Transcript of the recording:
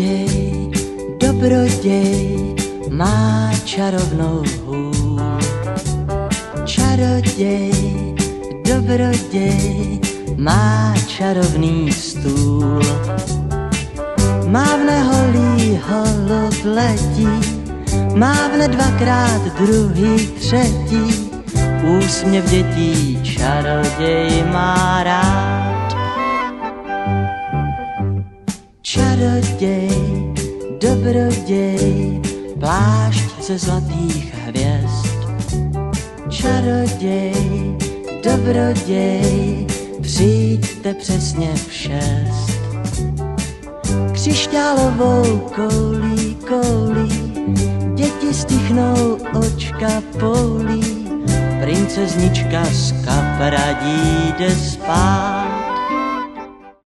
Čaroděj, dobroděj, má čarovnou hůl. Čaroděj, dobroděj, má čarovný stůl. Mávne holí, holub letí, mávne dvakrát, druhý, třetí, úsměv dětí čaroděj má rád. Čaroděj, dobroděj, plášť ze zlatých hvězd. Čaroděj, dobroděj, přijďte přesně v 6. Křišťálovou koulí, koulí, děti stichnou, očka poulí, princeznička z Kapradí jde spát.